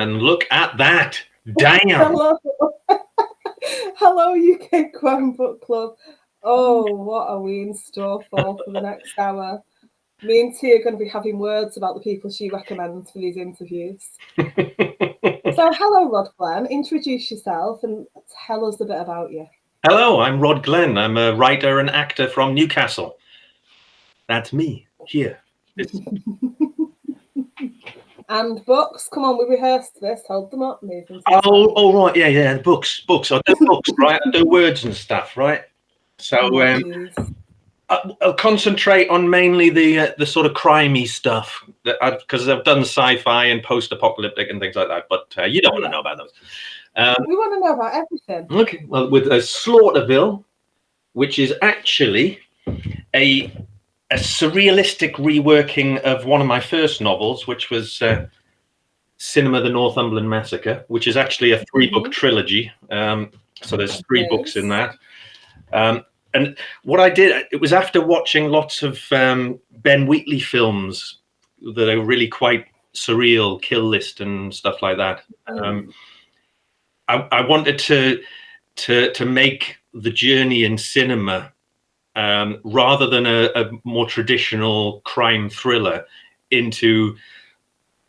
And look at that. Damn. Hello. Hello, UK Crime Book Club. Oh, what are we in store for the next hour? Me and T are going to be having words about the people she recommends for these interviews. So, hello, Rod Glenn. Introduce yourself and tell us a bit about you. Hello, I'm Rod Glenn. I'm a writer and actor from Newcastle. That's me here. And books. Come on, we rehearsed this. Hold them up, move them. Oh, right, yeah, books. I do books, right? I do words and stuff, right? So I'll concentrate on mainly the sort of crimey stuff because I've done sci-fi and post-apocalyptic and things like that. But you don't want to know about those. We want to know about everything. Okay, well, with Slaughterville, which is actually a surrealistic reworking of one of my first novels, which was Cinema: The Northumberland Massacre, which is actually a 3-book trilogy. So there's 3 books in that. And what I did, it was after watching lots of Ben Wheatley films that are really quite surreal, Kill List and stuff like that. I wanted to make the journey in cinema rather than a more traditional crime thriller into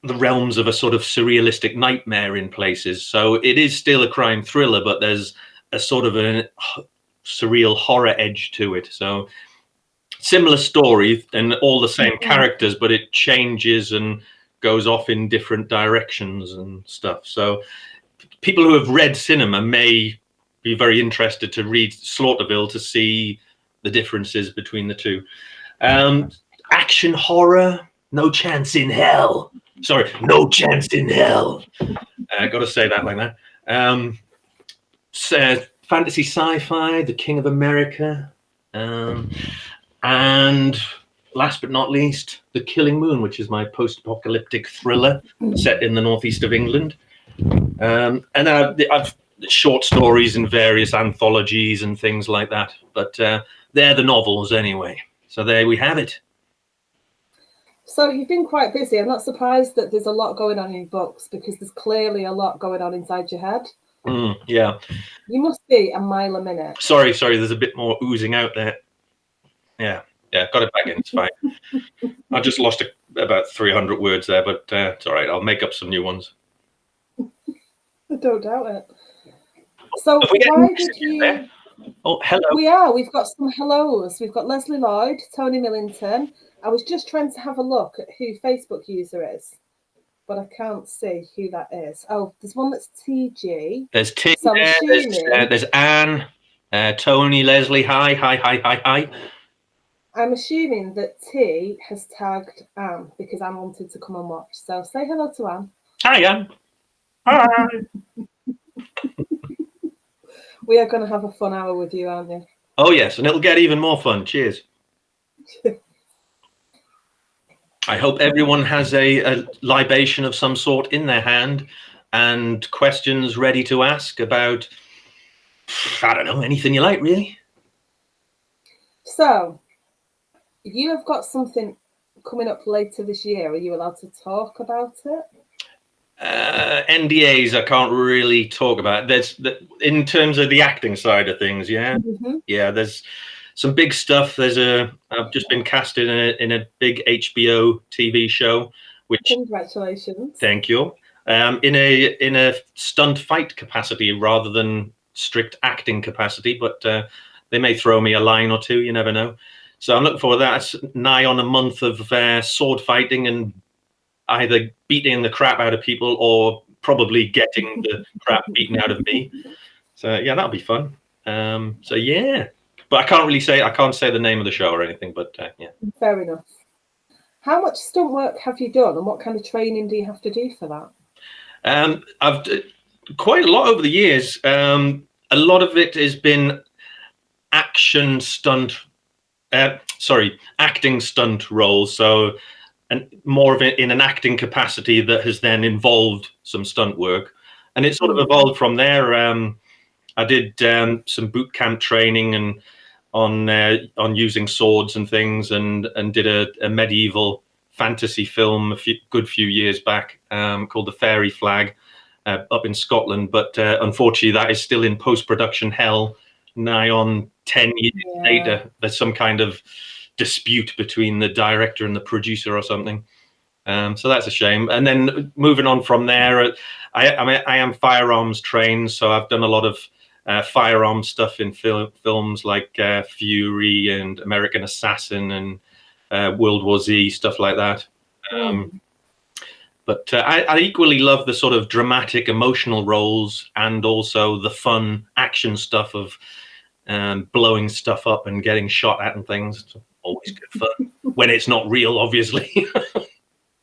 the realms of a sort of surrealistic nightmare in places. So it is still a crime thriller, but there's a sort of a surreal horror edge to it. So similar story and all the same characters, but it changes and goes off in different directions and stuff. So people who have read cinema may be very interested to read Slaughterville to see the differences between the two. Action horror, no chance in hell. Sorry, no chance in hell. Got to say that like that. Fantasy sci-fi, The King of America. And last but not least, The Killing Moon, which is my post-apocalyptic thriller set in the northeast of England. And I've short stories in various anthologies and things like that. But they're the novels anyway. So there we have it. So you've been quite busy. I'm not surprised that there's a lot going on in books because there's clearly a lot going on inside your head. Yeah. You must be a mile a minute. Sorry. There's a bit more oozing out there. Yeah. Got it back in. It's fine. I just lost about 300 words there, but it's all right. I'll make up some new ones. I don't doubt it. So why did you... There? Oh, hello. We are. We've got some hellos. We've got Leslie Lloyd, Tony Millington. I was just trying to have a look at who Facebook user is, but I can't see who that is. Oh, there's one that's TG. There's T. So there's Anne, Tony, Leslie. Hi. I'm assuming that T has tagged Anne because Anne wanted to come and watch. So say hello to Anne. Hi, Anne. Hi. We are going to have a fun hour with you, aren't you? Oh, yes, and it'll get even more fun. Cheers. I hope everyone has a libation of some sort in their hand and questions ready to ask about, I don't know, anything you like, really. So, you have got something coming up later this year. Are you allowed to talk about it? NDAs I can't really talk about. In terms of the acting side of things, yeah. Yeah, there's some big stuff. I've just been cast in a big HBO TV show, which congratulations. Thank you. In a stunt fight capacity rather than strict acting capacity, but they may throw me a line or two, you never know. So I'm looking forward to that. It's nigh on a month of sword fighting and either beating the crap out of people or probably getting the crap beaten out of me. So yeah, that'll be fun. So yeah, but I can't say the name of the show or anything, but yeah. Fair enough. How much stunt work have you done and what kind of training do you have to do for that? I've quite a lot over the years. A lot of it has been acting stunt roles. So, and more of it in an acting capacity that has then involved some stunt work, and it sort of evolved from there. I did some boot camp training and on using swords and things, and did a medieval fantasy film a good few years back called The Fairy Flag, up in Scotland, but unfortunately that is still in post-production hell. Nigh on 10 years later, there's some kind of dispute between the director and the producer or something. So that's a shame. And then moving on from there, I am firearms trained, so I've done a lot of firearms stuff in films like Fury and American Assassin and World War Z, stuff like that. But I equally love the sort of dramatic, emotional roles and also the fun action stuff of blowing stuff up and getting shot at and things. It's always good fun when it's not real, obviously.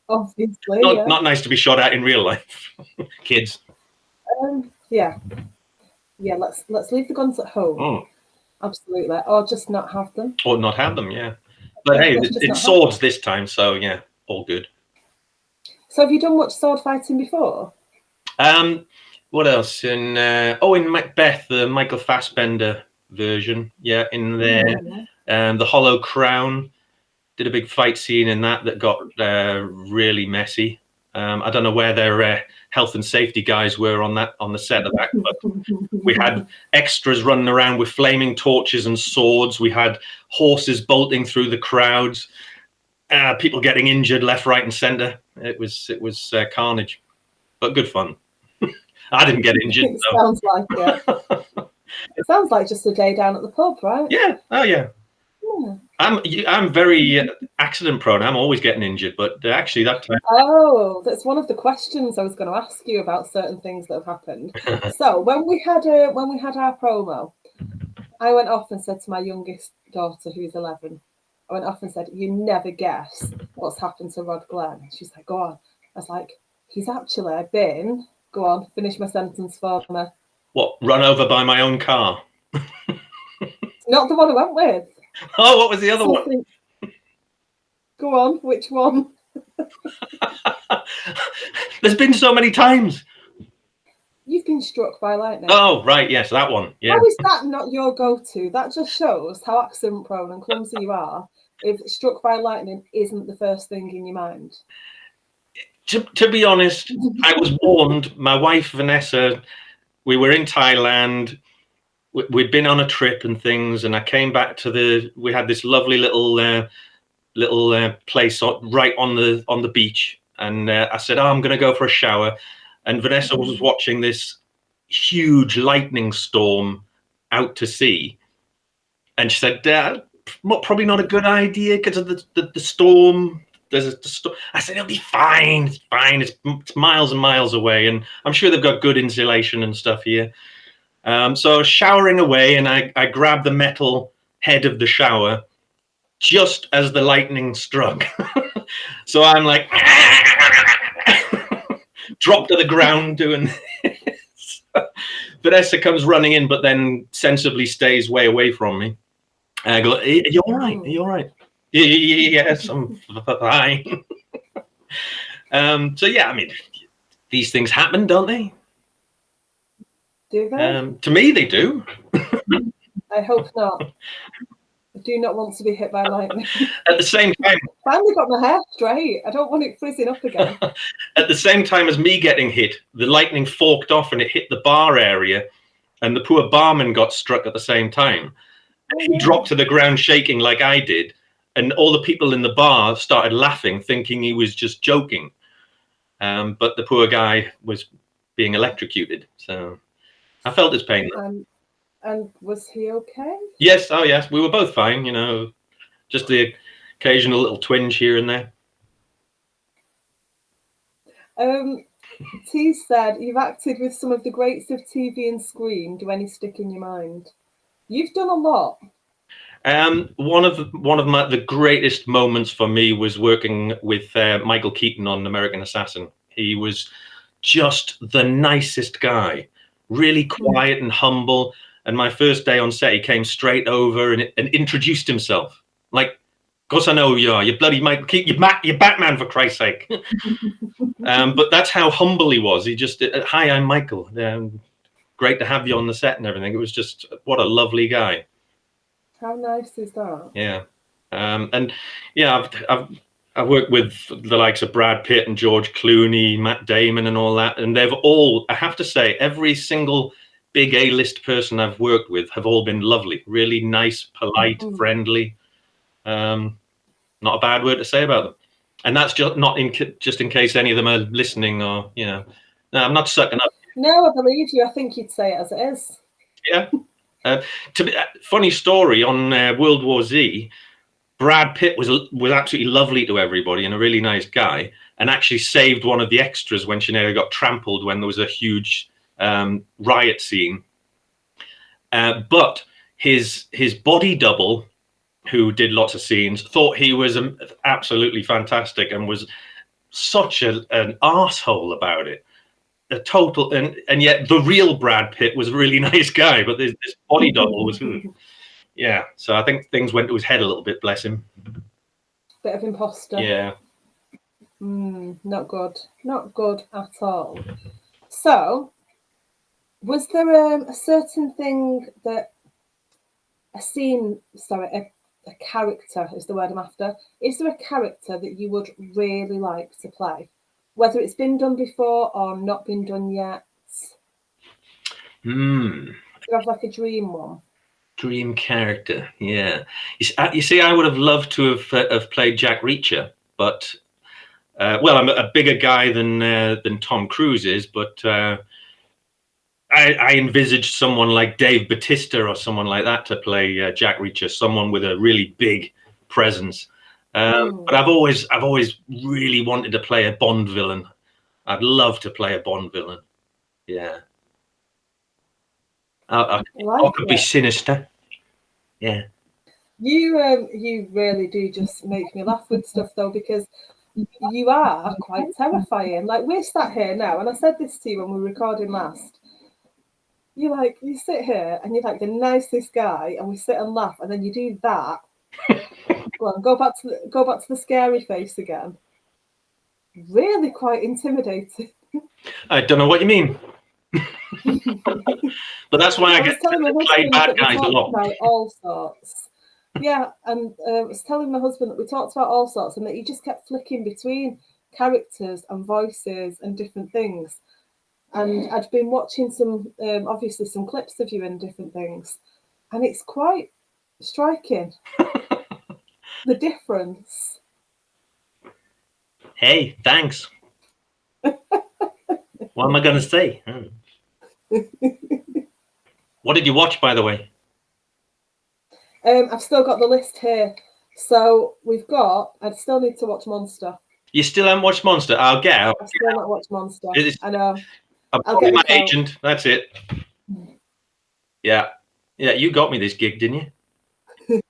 Obviously, not nice to be shot at in real life, kids. Yeah. Let's leave the guns at home. Absolutely, or just not have them. Or not have them, yeah. But hey, it's swords this time, so yeah, all good. So have you done much sword fighting before? What else? In Macbeth, the Michael Fassbender version, yeah, in there. The Hollow Crown, did a big fight scene in that got really messy. I don't know where their health and safety guys were on the set of that, but we had extras running around with flaming torches and swords. We had horses bolting through the crowds, people getting injured left, right, and center. It was carnage, but good fun. I didn't get injured. It sounds like it. It sounds like just a day down at the pub, right? Yeah. Oh yeah. I'm very accident prone. I'm always getting injured, but actually that time. Oh, that's one of the questions I was going to ask you about certain things that have happened. So when we had our promo, I went off and said to my youngest daughter, who's 11, I went off and said, "You never guess what's happened to Rod Glenn." She's like, "Go on." I was like, "He's actually been." Go on, finish my sentence for me. What? Run over by my own car? Not the one I went with. Oh, what was the other one? Go on, which one? There's been so many times. You've been struck by lightning. Oh, right, yes, that one. Yeah. How is that not your go-to? That just shows how accident prone and clumsy you are. If struck by lightning isn't the first thing in your mind. To be honest, I was warned. My wife Vanessa, we were in Thailand. We'd been on a trip and things, and I came back to we had this lovely little place right on the beach, and I said, "Oh, I'm going to go for a shower," and Vanessa was watching this huge lightning storm out to sea, and she said, "Dad, probably not a good idea because of the storm." I said, "It'll be fine. It's fine. It's miles and miles away, and I'm sure they've got good insulation and stuff here." So showering away, and I grabbed the metal head of the shower just as the lightning struck. So I'm like, drop to the ground doing this. Vanessa comes running in, but then sensibly stays way away from me. And I go, "Are you all right? Are you all right?" Yes, I'm fine. So yeah, I mean, these things happen, don't they? Do they? To me, they do. I hope not. I do not want to be hit by lightning. At the same time, finally got my hair straight. I don't want it frizzing up again. At the same time as me getting hit, the lightning forked off and it hit the bar area, and the poor barman got struck at the same time. He dropped to the ground shaking like I did, and all the people in the bar started laughing, thinking he was just joking. But the poor guy was being electrocuted, so I felt his pain. And was he okay? Yes, oh yes, we were both fine, you know, just the occasional little twinge here and there. T said, "You've acted with some of the greats of TV and screen. Do any stick in your mind?" You've done a lot. One of the greatest moments for me was working with Michael Keaton on American Assassin. He was just the nicest guy, really quiet and humble. And my first day on set, he came straight over and introduced himself. Like, "Of course I know who you are. You're bloody Michael Keaton. You're Batman, for Christ's sake." But that's how humble he was. He just, "Hi, I'm Michael. Great to have you on the set," and everything. It was just, what a lovely guy. How nice is that? Yeah. And yeah, I worked with the likes of Brad Pitt and George Clooney, Matt Damon, and all that, and they've all, I have to say, every single big A-list person I've worked with have all been lovely, really nice, polite, friendly. Not a bad word to say about them. And that's just not just in case any of them are listening, or no, I'm not sucking up. No, I believe you. I think you'd say it as it is. Yeah. Funny story on World War Z. Brad Pitt was absolutely lovely to everybody and a really nice guy, and actually saved one of the extras when she nearly got trampled when there was a huge riot scene. But his body double, who did lots of scenes, thought he was absolutely fantastic and was such an arsehole about it. A total, and yet the real Brad Pitt was a really nice guy, but this body double was. Yeah, so I think things went to his head a little bit, bless him. Bit of imposter. Yeah. Not good. Not good at all. So, was there a certain thing that a character is the word I'm after. Is there a character that you would really like to play? Whether it's been done before or not been done yet? Do you have like a dream one? Dream character, yeah. You see, I would have loved to have played Jack Reacher, but well, I'm a bigger guy than Tom Cruise is, but I envisaged someone like Dave Bautista or someone like that to play Jack Reacher, someone with a really big presence. But I've always really wanted to play a Bond villain. I'd love to play a Bond villain. Yeah. I could be sinister. Yeah. You really do just make me laugh with stuff though, because you are quite terrifying. Like, we're sat here now, and I said this to you when we were recording last. You sit here and you're like the nicest guy, and we sit and laugh, and then you do that. Well, go back to the scary face again. Really quite intimidating. I don't know what you mean. But that's why I get to play bad guys a lot. About all sorts. Yeah, and I was telling my husband that we talked about all sorts, and that he just kept flicking between characters and voices and different things. And I'd been watching obviously some clips of you and different things, and it's quite striking. The difference. Hey, thanks. What am I going to say? What did you watch, by the way? I've still got the list here. So I'd still need to watch Monster. You still haven't watched Monster? I've still not watched Monster. I know. I'll get my agent. That's it. Yeah. Yeah, you got me this gig, didn't you?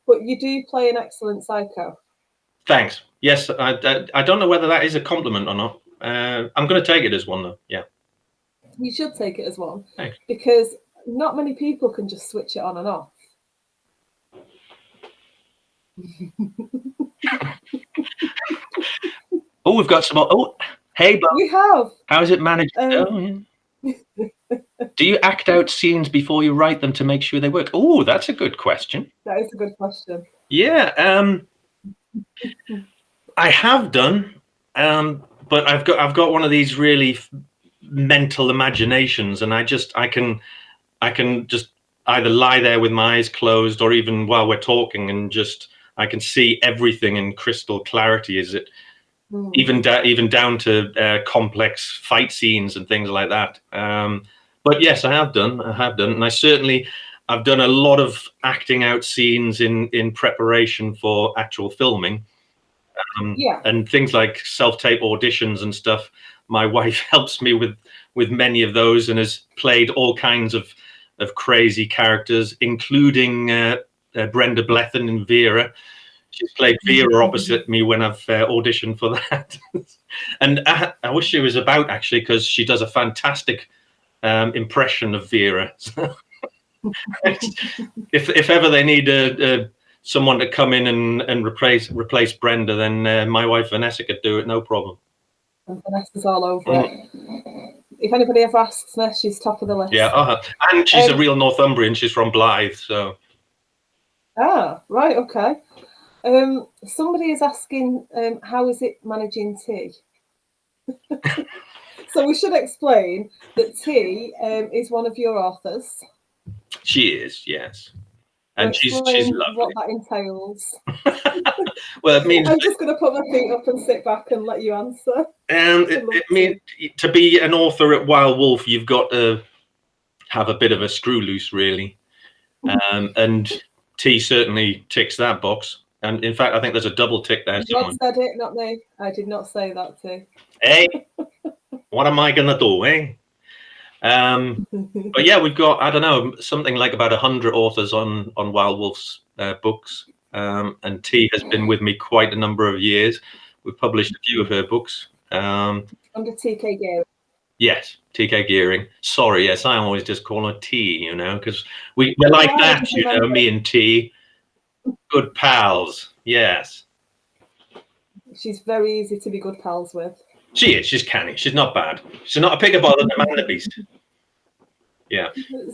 But you do play an excellent psycho. Thanks. Yes, I don't know whether that is a compliment or not. I'm going to take it as one, though. Yeah. You should take it as one. Thanks. Because not many people can just switch it on and off. Oh, we've got some. Oh, hey, Bob. We have. How's it managed? Do you act out scenes before you write them to make sure they work? Oh, that's a good question. That is a good question. Yeah. I have done, but I've got one of these really mental imaginations, and I can just either lie there with my eyes closed, or even while we're talking, and I can see everything in crystal clarity. Is it even down to complex fight scenes and things like that? But yes, I have done, and I've done a lot of acting out scenes in preparation for actual filming. And things like self-tape auditions and stuff. My wife helps me with many of those, and has played all kinds of crazy characters, including Brenda Blethyn in Vera. She's played Vera opposite me when I've auditioned for that. And I wish she was about, actually, because she does a fantastic impression of Vera. If ever they need someone to come in and replace Brenda, then my wife Vanessa could do it, no problem. And Vanessa's all over it. If anybody ever asks her, she's top of the list. Yeah, and she's a real Northumbrian. She's from Blythe, so. Ah, right, okay. Somebody is asking, how is it managing tea? So we should explain that T is one of your authors. She is, yes. So And she's explain what lovely. that entails. Well, it means I'm just going to put my feet up and sit back and let you answer. it means to be an author at Wild Wolf, you've got to have a bit of a screw loose, really. And T certainly ticks that box. And in fact, I think there's a double tick there somewhere. You said it, not me. I did not say that, T. Hey, what am I gonna do, eh? But yeah, we've got, I don't know, something like about 100 authors on Wild Wolf's books. And T has been with me quite a number of years. We've published a few of her books. Under TK Gearing. Yes, TK Gearing. Sorry, yes, I always just call her T, you know, because we're like that, you know, me and T. Good pals, yes. She's very easy to be good pals with. She is, she's canny. She's not bad. She's not a pick a bother to man the beast. Yeah.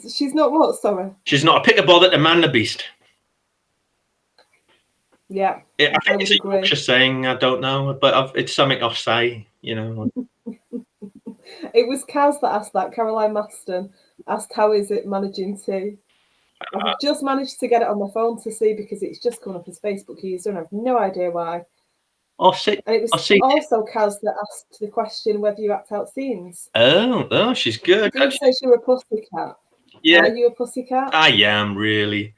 She's not what, sorry? She's not a pick a bother to man the beast. Yeah, I think it's a Yorkshire saying, I don't know, but it's something I'll say, you know. It was Kaz that asked that. Caroline Maston asked, how is it managing T? I've just managed to get it on my phone to see because it's just come up as Facebook user and I've no idea why. I'll see. And it was also Kaz that asked the question whether you act out scenes. Oh, she's good. Did you say you're a pussycat? Yeah. Are you a pussycat? I am, really.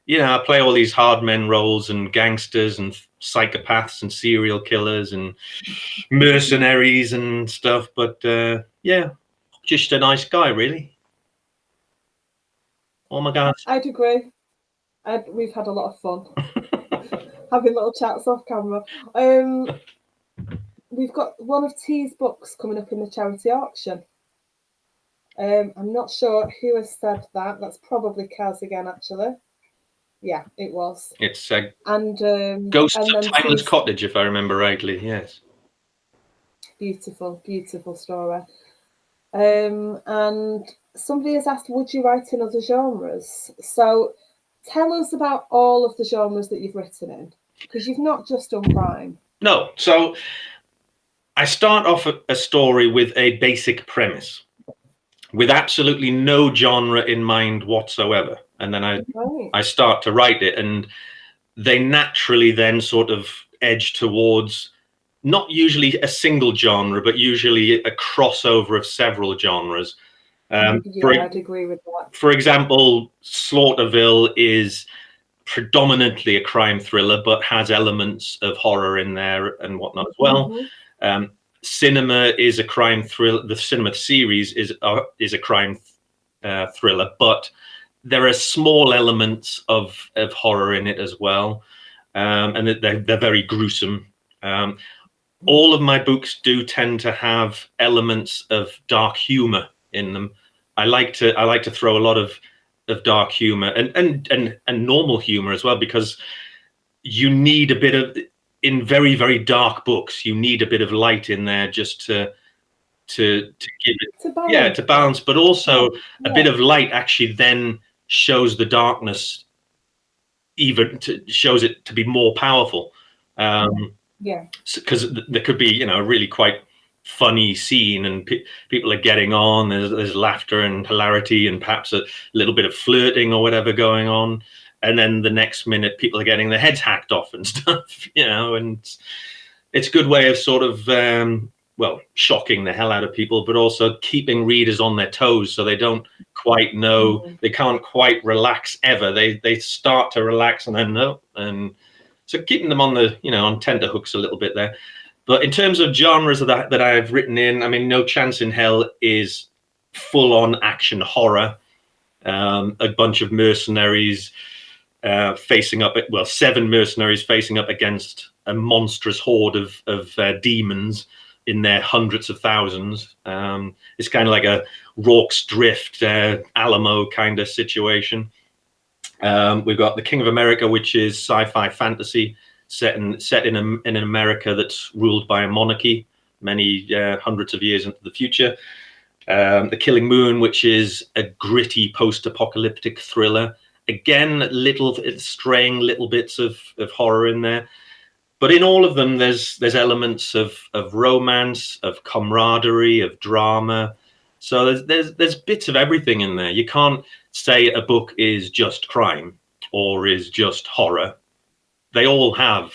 You know, I play all these hard men roles and gangsters and psychopaths and serial killers and mercenaries and stuff. But yeah, just a nice guy, really. Oh my God. I'd agree. We've had a lot of fun having little chats off camera. We've got one of T's books coming up in the charity auction. I'm not sure who has said that. That's probably Kaz again, actually. Yeah, it was. It's Ghosts of Timeless Cottage, if I remember rightly. Yes. Beautiful, beautiful story. And somebody has asked, would you write in other genres? So tell us about all of the genres that you've written in, because you've not just done crime. No. So I start off a story with a basic premise, with absolutely no genre in mind whatsoever. And then I start to write it, and they naturally then sort of edge towards not usually a single genre, but usually a crossover of several genres. I'd agree with that. For example, Slaughterville is predominantly a crime thriller, but has elements of horror in there and whatnot as well. Cinema is a crime thriller. The Cinema series is a crime thriller, but there are small elements of horror in it as well, and they're very gruesome. All of my books do tend to have elements of dark humor in them. I like to throw a lot of dark humor and normal humor as well, because you need a bit of, in very, very dark books, you need a bit of light in there just to give it to balance, but also a bit of light actually then shows the darkness, shows it to be more powerful. Because there could be, you know, a really quite funny scene and people are getting on, there's laughter and hilarity and perhaps a little bit of flirting or whatever going on, and then the next minute people are getting their heads hacked off and stuff, you know. And it's a good way of sort of well, shocking the hell out of people, but also keeping readers on their toes so they don't quite know, they can't quite relax ever. They start to relax and then no, and so keeping them on the, you know, on tenterhooks a little bit there. But in terms of genres of that I've written in, I mean, No Chance in Hell is full-on action horror. A bunch of mercenaries facing up, well, 7 mercenaries facing up against a monstrous horde of demons in their hundreds of thousands. It's kind of like a Rorke's Drift, Alamo kind of situation. We've got The King of America, which is sci-fi fantasy set in an America that's ruled by a monarchy many hundreds of years into the future. The Killing Moon, which is a gritty post-apocalyptic thriller, Again, it's straying little bits of horror in there. But in all of them, there's elements of romance, of camaraderie, of drama. So there's bits of everything in there. You can't say a book is just crime or is just horror. They all have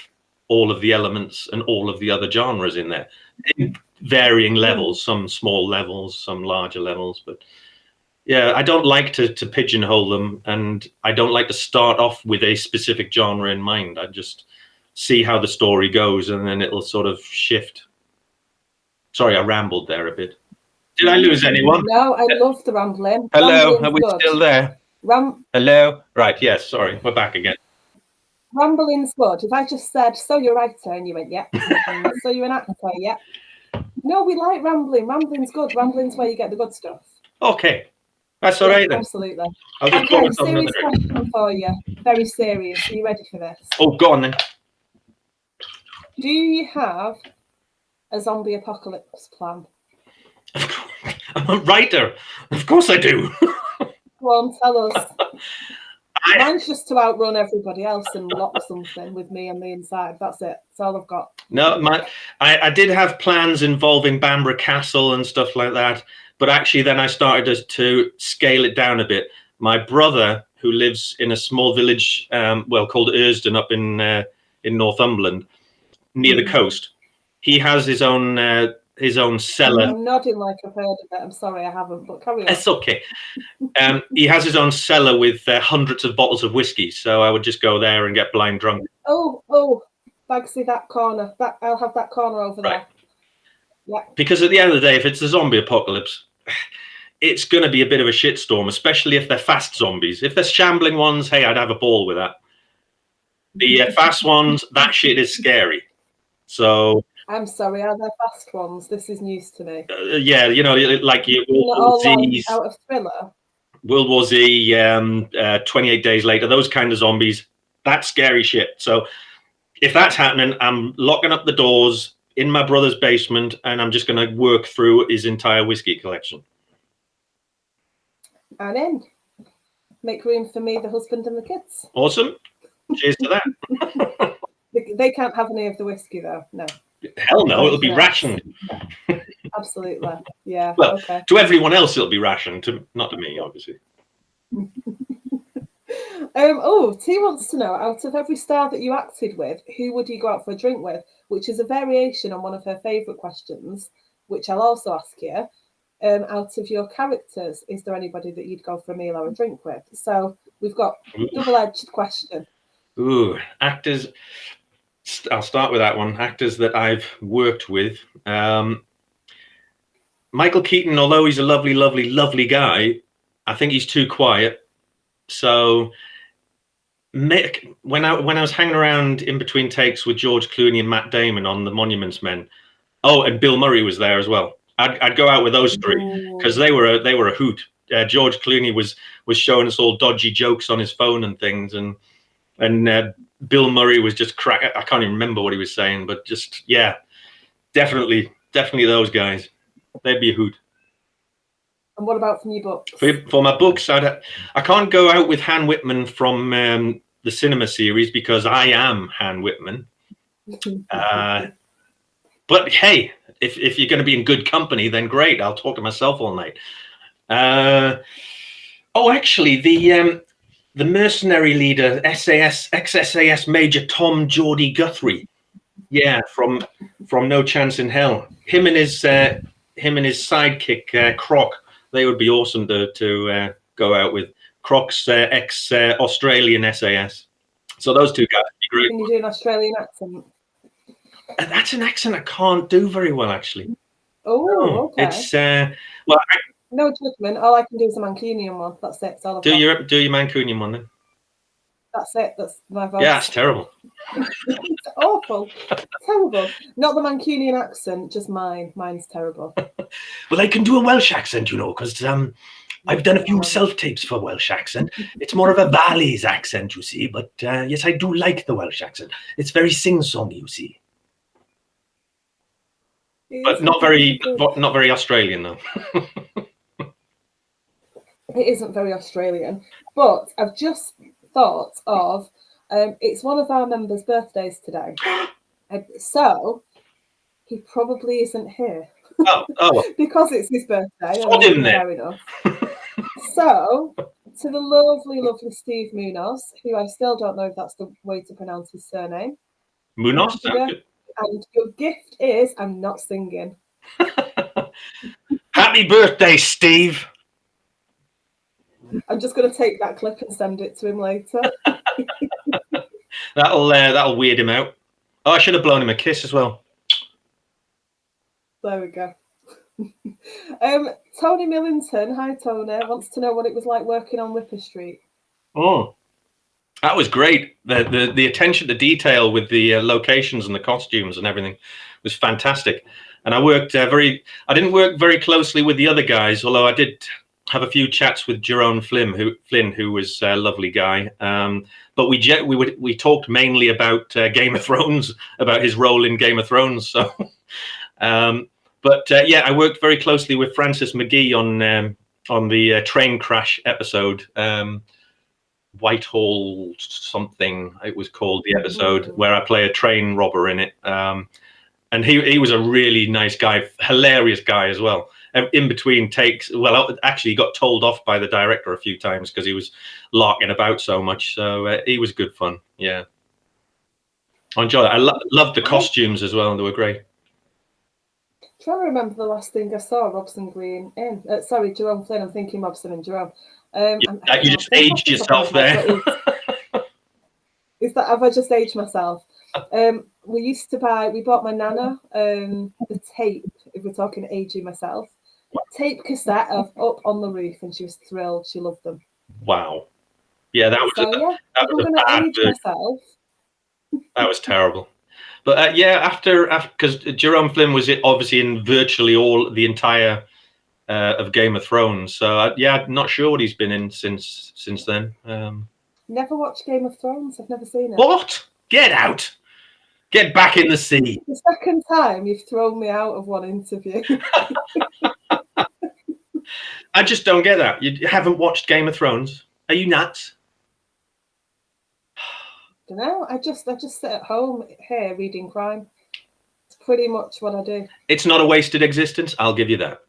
all of the elements and all of the other genres in there, in varying levels. Some small levels, some larger levels. But yeah, I don't like to pigeonhole them, and I don't like to start off with a specific genre in mind. I just see how the story goes, and then it'll sort of shift. Sorry, I rambled there a bit. Did I lose anyone? No, I love the rambling. Hello, Rambling's are we good. still there? Hello? Right, yes, sorry, we're back again. Rambling's good. If I just said, so you're a writer, and you went, yep. And so you're an actor, yep. No, we like rambling. Rambling's good. Rambling's where you get the good stuff. Okay, that's all right then. Absolutely. Okay, serious question for you. Very serious. Are you ready for this? Oh, go on then. Do you have a zombie apocalypse plan? I'm a writer. Of course I do. Go on, tell us. Mine's just to outrun everybody else and lock something with me on the inside. That's it. That's all I've got. No, I did have plans involving Bamborough Castle and stuff like that, but actually then I started to scale it down a bit. My brother, who lives in a small village, called Ursden up in Northumberland, near the coast, he has his own cellar. I'm nodding like I've heard of it. I'm sorry, I haven't, but carry on. It's okay. He has his own cellar with hundreds of bottles of whiskey, so I would just go there and get blind drunk. Oh, Bagsy, that corner. I'll have that corner over there. Yeah. Because at the end of the day, if it's a zombie apocalypse, it's going to be a bit of a shitstorm, especially if they're fast zombies. If they're shambling ones, hey, I'd have a ball with that. The fast ones, that shit is scary. So I'm sorry, are there fast ones? This is news to me. Yeah, you know, like your World War Z's, out of Thriller. World War Z, 28 Days Later, those kind of zombies. That's scary shit. So if that's happening, I'm locking up the doors in my brother's basement, and I'm just going to work through his entire whiskey collection. And in. Make room for me, the husband, and the kids. Awesome. Cheers to that. They can't have any of the whiskey, though. No. Hell no, it'll be rationed. Absolutely. Yeah. Well, okay. To everyone else, it'll be rationed. Not to me, obviously. T wants to know, out of every star that you acted with, who would you go out for a drink with? Which is a variation on one of her favourite questions, which I'll also ask you. Out of your characters, is there anybody that you'd go for a meal or a drink with? So we've got double-edged question. Ooh, actors. I'll start with that one. Actors that I've worked with. Michael Keaton, although he's a lovely, lovely, lovely guy, I think he's too quiet. So when I was hanging around in between takes with George Clooney and Matt Damon on The Monuments Men, and Bill Murray was there as well. I'd go out with those three because they were a hoot. George Clooney was showing us all dodgy jokes on his phone and things, and Bill Murray was just crack. I can't even remember what he was saying, but just definitely those guys. They'd be a hoot. And what about from your books? For my books, I can't go out with Han Whitman from the cinema series because I am Han Whitman. But hey, if you're going to be in good company, then great. I'll talk to myself all night. Actually, the mercenary leader, ex-SAS Major Tom Geordie Guthrie. Yeah, from No Chance in Hell. Him and his sidekick Croc. They would be awesome to go out with. Croc's ex-Australian SAS. So those two guys would be great. Can you do an Australian accent? That's an accent I can't do very well, actually. Okay. It's no judgment. All I can do is a Mancunian one. That's it. Do your Mancunian one then. That's it. That's my voice. Yeah, it's terrible. It's awful. Terrible. Not the Mancunian accent, just mine. Mine's terrible. Well, I can do a Welsh accent, because I've done a few self-tapes for Welsh accent. It's more of a Valleys accent, you see. But yes, I do like the Welsh accent. It's very sing-songy, you see. But not very Australian, though. It isn't very Australian. But I've just thought of, it's one of our members' birthdays today. So he probably isn't here. Oh. Because it's his birthday. Sod him then. Fair enough. So, to the lovely, lovely Steve Munoz, who I still don't know if that's the way to pronounce his surname. Munoz? And your gift is, I'm not singing. Happy birthday, Steve. I'm just going to take that clip and send it to him later. That'll weird him out. Oh, I should have blown him a kiss as well. There we go. Tony Millington, hi Tony, wants to know what it was like working on Whipper Street. Oh, that was great. The attention to detail with the locations and the costumes and everything was fantastic. And I didn't work very closely with the other guys, although I did have a few chats with Jerome Flynn, who was a lovely guy. But we talked mainly about Game of Thrones, about his role in Game of Thrones. So, yeah, I worked very closely with Francis McGee on the train crash episode. Whitehall something it was called, the episode where I play a train robber in it. And he was a really nice guy, hilarious guy as well. In between takes, well, actually, he got told off by the director a few times because he was larking about so much. So he was good fun. Yeah, I enjoyed it. I loved the costumes as well. They were great. I'm trying to remember the last thing I saw Robson Green in. Sorry, Jerome Flynn. I'm thinking Robson and Jerome. You just aged yourself there. Is that, have I just aged myself? We bought my nana the tape, if we're talking aging myself, tape cassette of Up on the Roof, and she was thrilled. She loved them. Wow. Yeah, that was a bad age myself. That was terrible. But after because Jerome Flynn was obviously in virtually the entire of Game of Thrones. So I'm not sure what he's been in since then. Never watched Game of Thrones. I've never seen it. What? Get out. Get back in the sea. The second time you've thrown me out of one interview. I just don't get that. You haven't watched Game of Thrones? Are you nuts? I don't know. I just sit at home here reading crime. It's pretty much what I do. It's not a wasted existence. I'll give you that.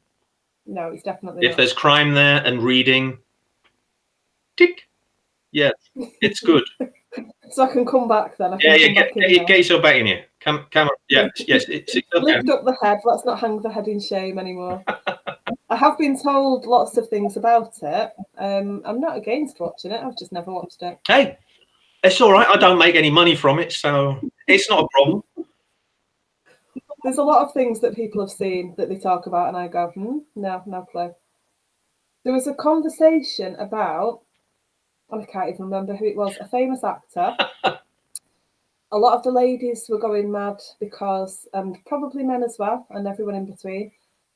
No, it's definitely if not. There's crime there and reading, tick. Yeah, it's good. So I can come back then. Get yourself back in here. Come on. Yes. It's okay. Lift up the head. Let's not hang the head in shame anymore. I have been told lots of things about it. I'm not against watching it. I've just never watched it. Hey, it's all right. I don't make any money from it, so it's not a problem. There's a lot of things that people have seen that they talk about, and I go, no clue. There was a conversation about, I can't even remember who it was, a famous actor. A lot of the ladies were going mad because, probably men as well, and everyone in between.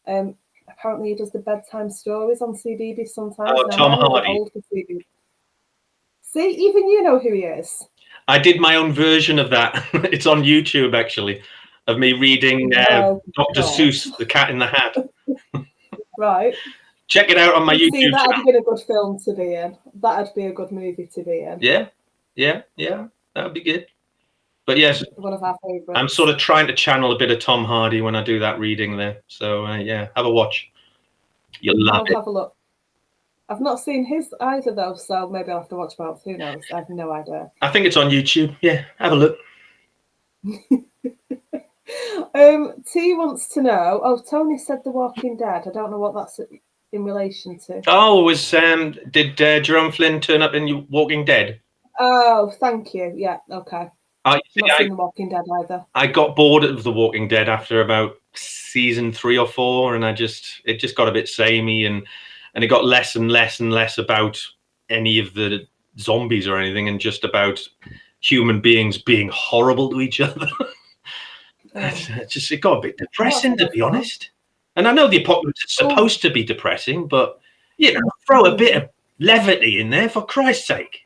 Apparently he does the bedtime stories on CBeebies sometimes. Oh, Tom Hardy. See, even you know who he is. I did my own version of that. It's on YouTube, actually, of me reading Dr. Seuss, The Cat in the Hat. Right. Check it out on my YouTube that'd channel. be a good film to be in. That'd be a good movie to be in. Yeah. That'd be good. But yes, one of our favourites. I'm sort of trying to channel a bit of Tom Hardy when I do that reading there. So have a watch. You'll love it. I'll have a look. I've not seen his either though, so maybe I'll have to watch both. Who knows? I have no idea. I think it's on YouTube. Yeah, have a look. T wants to know. Oh, Tony said The Walking Dead. I don't know what that's in relation to. Oh, did Jerome Flynn turn up in Walking Dead? Oh, thank you. Yeah, okay. Not seen The Walking Dead either. I got bored of The Walking Dead after about season 3 or 4, and it just got a bit samey, and it got less and less and less about any of the zombies or anything, and just about human beings being horrible to each other. It got a bit depressing, to be honest. And I know the apocalypse is supposed to be depressing, but throw a bit of levity in there, for Christ's sake.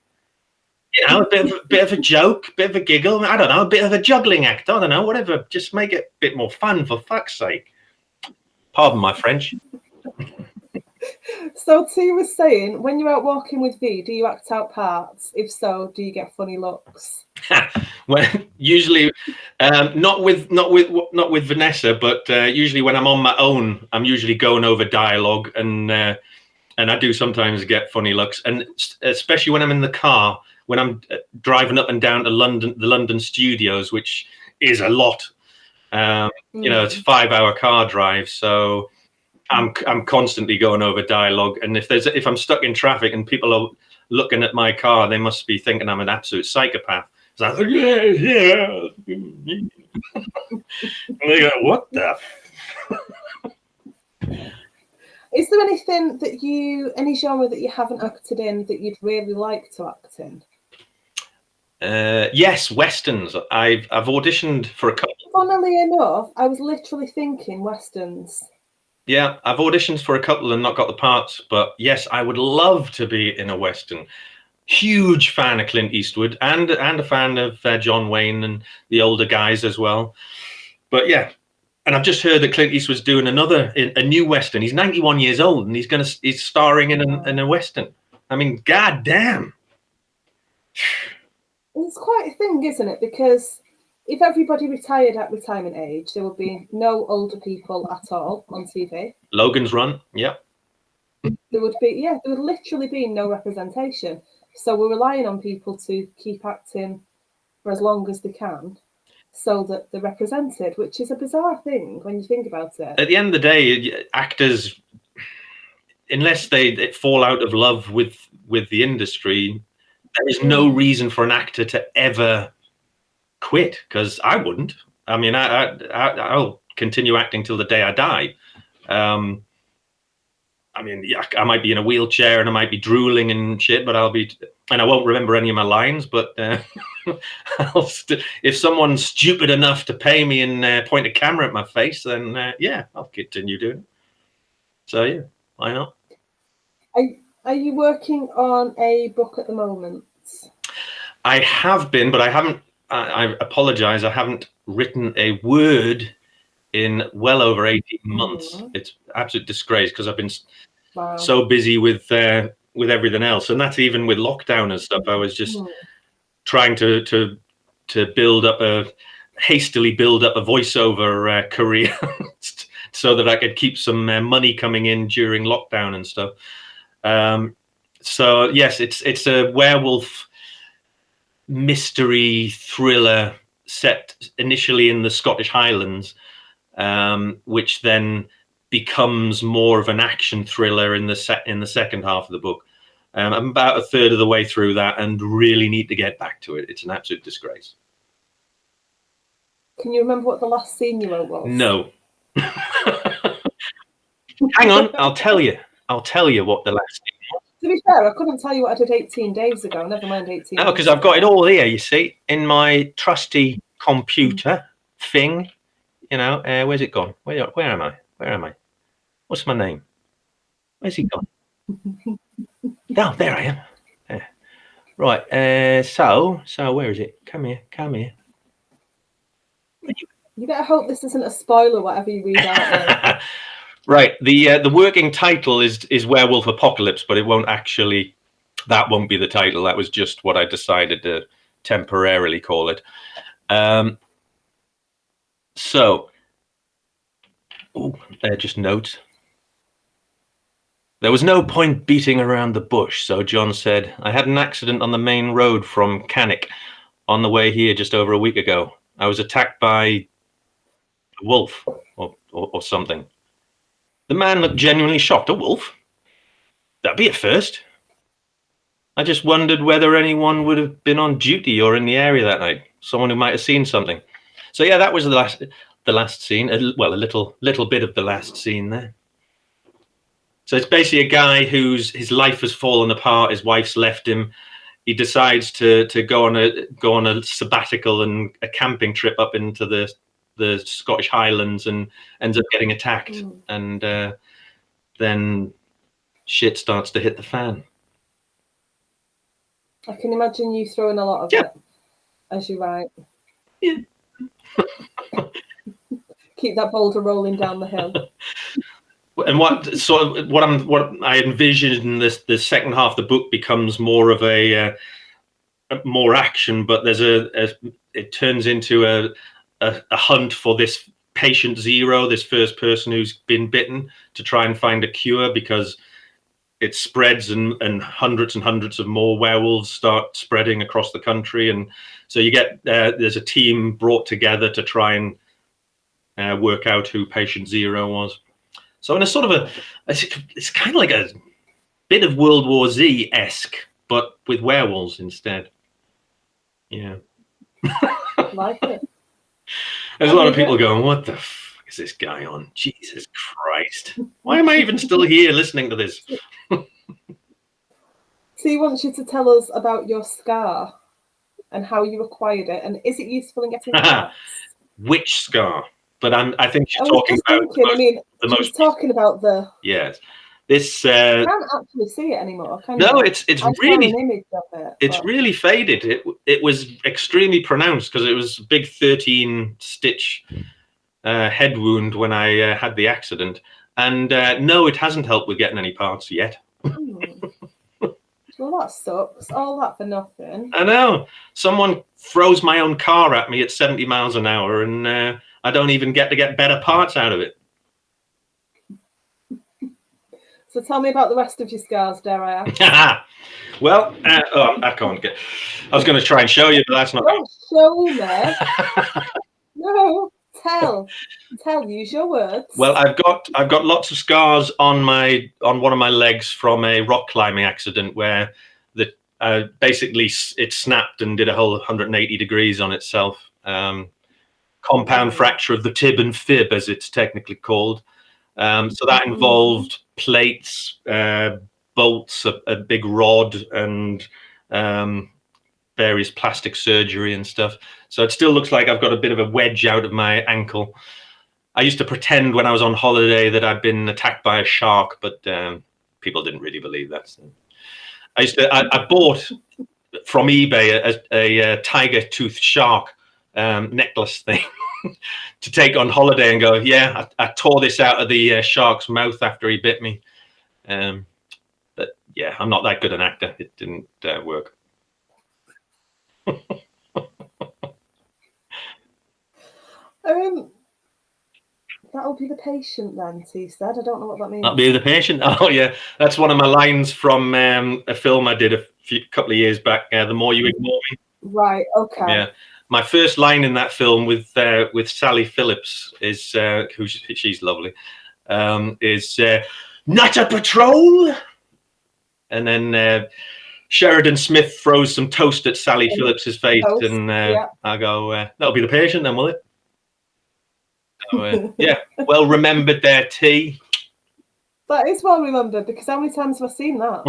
A bit of a joke, a bit of a giggle. I don't know, a bit of a juggling act. I don't know, whatever. Just make it a bit more fun, for fuck's sake. Pardon my French. So T was saying, when you're out walking with V, do you act out parts? If so, do you get funny looks? Well, usually, not with Vanessa, but usually when I'm on my own, I'm usually going over dialogue, and I do sometimes get funny looks, and especially when I'm in the car, when I'm driving up and down to the London studios, which is a lot. You know, it's a 5-hour car drive, so I'm constantly going over dialogue, and if I'm stuck in traffic and people are looking at my car, they must be thinking I'm an absolute psychopath. So I'm like, yeah. What the? Is there anything any genre that you haven't acted in that you'd really like to act in? Yes, westerns. I've auditioned for a couple. Funnily enough, I was literally thinking westerns. Yeah, I've auditioned for a couple and not got the parts, but yes, I would love to be in a western. Huge fan of Clint Eastwood and a fan of John Wayne and the older guys as well. But yeah, and I've just heard that Clint Eastwood's doing a new western. He's 91 years old and he's starring in a western. I mean, god damn. It's quite a thing, isn't it? Because if everybody retired at retirement age, there would be no older people at all on TV. Logan's Run, yeah. There would literally be no representation. So we're relying on people to keep acting for as long as they can so that they're represented, which is a bizarre thing when you think about it. At the end of the day, actors, unless they fall out of love with the industry, there is no reason for an actor to ever quit, because I wouldn't. I mean, I'll continue acting till the day I die. I mean, yeah, I might be in a wheelchair and I might be drooling and shit, but and I won't remember any of my lines. But if someone's stupid enough to pay me and point a camera at my face, then yeah, I'll continue doing it. So yeah, why not? Are you working on a book at the moment? I have been, but I haven't. I apologize. I haven't written a word in well over 18 months. It's absolute disgrace because I've been so busy with everything else, and that's even with lockdown and stuff. I was just trying to hastily build up a voiceover career so that I could keep some money coming in during lockdown and stuff. So yes, it's a werewolf mystery thriller set initially in the Scottish Highlands, which then becomes more of an action thriller in the second half of the book. I'm about a third of the way through that and really need to get back to it. It's an absolute disgrace. Can you remember what the last scene you wrote was? No. Hang on, I'll tell you what the last scene was. To be fair, I couldn't tell you what I did 18 days ago. Never mind 18 No, because I've got it all here, you see, in my trusty computer thing. You know, where's it gone? Where am I? Where am I? What's my name? Where's he gone? Oh, there I am. Yeah. Right. So where is it? Come here. You better hope this isn't a spoiler, whatever you read out there. Right. The working title is Werewolf Apocalypse, but it won't actually. That won't be the title. That was just what I decided to temporarily call it. So, just notes. There was no point beating around the bush, so John said. I had an accident on the main road from Cannock on the way here just over a week ago. I was attacked by a wolf or something. The man looked genuinely shocked. A wolf? That'd be a first. I just wondered whether anyone would have been on duty or in the area that night. Someone who might have seen something. So yeah, that was the last scene. Well, a little bit of the last scene there. So it's basically a guy his life has fallen apart. His wife's left him. He decides to go on a sabbatical and a camping trip up into the Scottish Highlands and ends up getting attacked. And then shit starts to hit the fan. I can imagine you throwing a lot of it as you write. Yeah. Keep that boulder rolling down the hill. And what I envision in the second half of the book becomes more of a more action, but there's it turns into a hunt for this patient zero, this first person who's been bitten, to try and find a cure, because it spreads and hundreds of more werewolves start spreading across the country. And so you get there's a team brought together to try and work out who patient zero was. So in a sort of it's kind of like a bit of World War Z-esque, but with werewolves instead. Yeah. Like it. There's a lot of people going, what the fuck is this guy on? Jesus Christ. Why am I even still here listening to this? So he wants you to tell us about your scar and how you acquired it, and is it useful in getting parts? Which scar? But I think she's I was talking just about thinking, I mean, she was talking about the... Yes. This you can't actually see it anymore, can no, you? it's I really... saw an image of it. It's really faded. It was extremely pronounced because it was a big 13-stitch head wound when I had the accident. And no, it hasn't helped with getting any parts yet. Well, that sucks. All that for nothing. I know. Someone throws my own car at me at 70 miles an hour, and I don't even get to get better parts out of it. So tell me about the rest of your scars, dare I ask? Well, I can't get... I was going to try and show you, but that's not... Don't show me. No, tell. Use your words. Well, I've got lots of scars on one of my legs from a rock climbing accident where basically it snapped and did a whole 180 degrees on itself. Compound fracture of the tib and fib, as it's technically called. So that involved plates, bolts, a big rod, and various plastic surgery and stuff. So it still looks like I've got a bit of a wedge out of my ankle. I used to pretend when I was on holiday that I'd been attacked by a shark, but people didn't really believe that. So I bought from eBay a tiger tooth shark necklace thing to take on holiday and go, yeah, I tore this out of the shark's mouth after he bit me. But yeah, I'm not that good an actor. It didn't work. That'll be the patient then, T said. I don't know what that means. That'll be the patient. Oh yeah, that's one of my lines from a film I did a couple of years back. The More You Ignore Me. Right. Okay. Yeah. My first line in that film with Sally Phillips is she's lovely. Is not a patrol, and then Sheridan Smith throws some toast at Sally Phillips's face, and I go, "That'll be the patient, then, will it?" So, yeah, well remembered there, T. That is well remembered, because how many times have I seen that?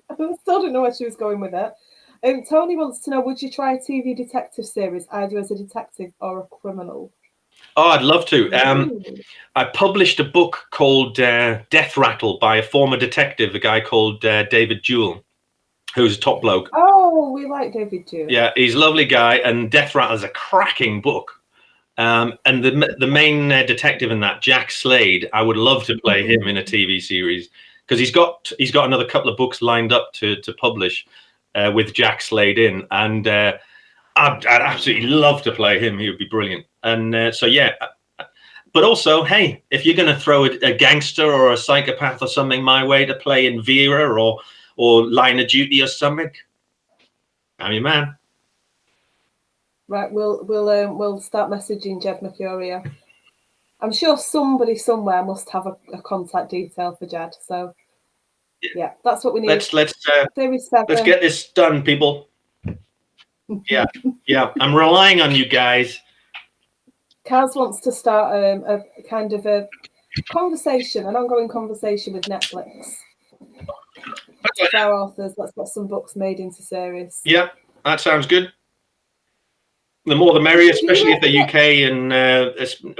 I still don't know where she was going with it. Tony wants to know, would you try a TV detective series, either as a detective or a criminal? Oh, I'd love to. I published a book called Death Rattle by a former detective, a guy called David Jewell, who's a top bloke. Oh, we like David Jewell. Yeah, he's a lovely guy, and Death Rattle is a cracking book. And the main detective in that, Jack Slade, I would love to play him in a TV series, because he's got another couple of books lined up to publish with Jack Slade in, and I'd absolutely love to play him. He would be brilliant. And so yeah, but also, hey, if you're going to throw a gangster or a psychopath or something my way to play in Vera or Line of Duty or something, I'm your man. Right, we'll start messaging Jed Mercuria. I'm sure somebody somewhere must have a contact detail for Jed. So yeah, that's what we need. Let's Series 7. get this done, people. Yeah, I'm relying on you guys. Kaz wants to start a kind of a conversation, an ongoing conversation with Netflix. For our authors, let's get some books made into series. Yeah, that sounds good. The more the merrier, especially if they're UK and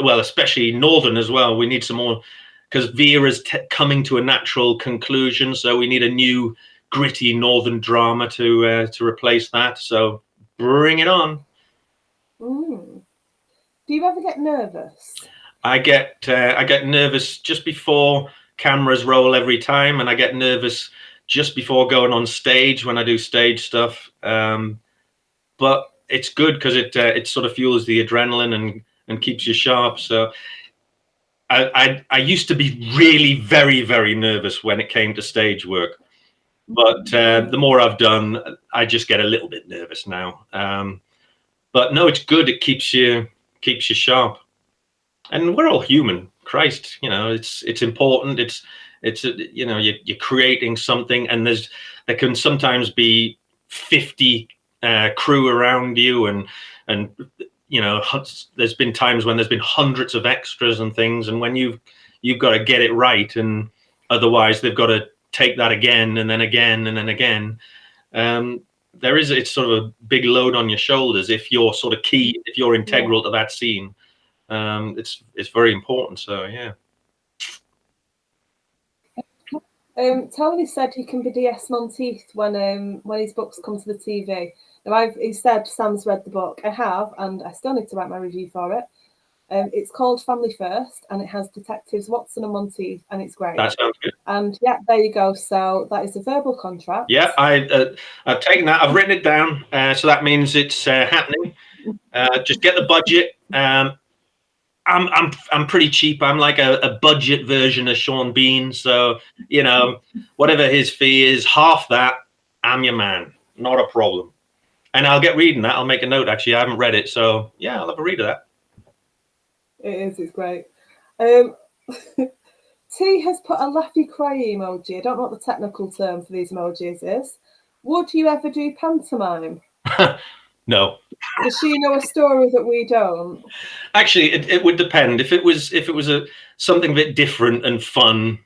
well, especially Northern as well. We need some more, because Vera's coming to a natural conclusion, so we need a new gritty Northern drama to replace that. So bring it on. Do you ever get nervous? I get nervous just before cameras roll every time, and I get nervous just before going on stage when I do stage stuff. But it's good because it sort of fuels the adrenaline and keeps you sharp. So I used to be really very, very nervous when it came to stage work, but the more I've done, I just get a little bit nervous now. But no, it's good. It keeps you sharp, and we're all human. Christ, it's important. It's you're creating something, and there can sometimes be 50 crew around you, and there's been times when there's been hundreds of extras and things, and when you've got to get it right, and otherwise they've got to take that again and then again and then again. It's sort of a big load on your shoulders if you're sort of key, if you're integral to that scene. It's very important. So yeah. Tony said he can be DS Monteith when his books come to the TV. Now he said Sam's read the book. I have, and I still need to write my review for it. It's called Family First, and it has detectives Watson and Monteith, and it's great. That sounds good. And yeah, there you go. So that is a verbal contract. Yeah, I've taken that. I've written it down. So that means it's happening. Just get the budget. I'm pretty cheap. I'm like a budget version of Sean Bean. So whatever his fee is, half that, I'm your man. Not a problem. And I'll get reading that. I'll make a note. Actually, I haven't read it, so yeah, I'll have a read of that. It is. It's great. T has put a laughy cry emoji. I don't know what the technical term for these emojis is. Would you ever do pantomime? No. Does she know a story that we don't? Actually, it would depend. If it was something a bit different and fun,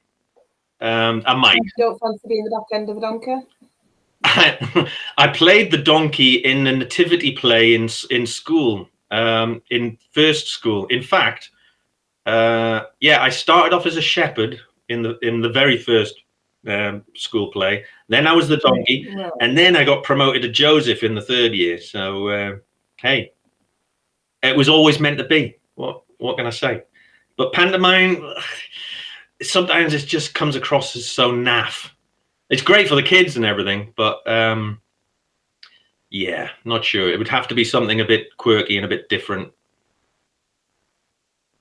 I might. You don't fancy being the back end of a donkey? I played the donkey in a nativity play in school, in first school. In fact, I started off as a shepherd in the very first school play. Then I was the donkey, and then I got promoted to Joseph in the third year. So hey, it was always meant to be. What can I say? But pantomime, sometimes it just comes across as so naff. It's great for the kids and everything, but yeah, not sure. It would have to be something a bit quirky and a bit different.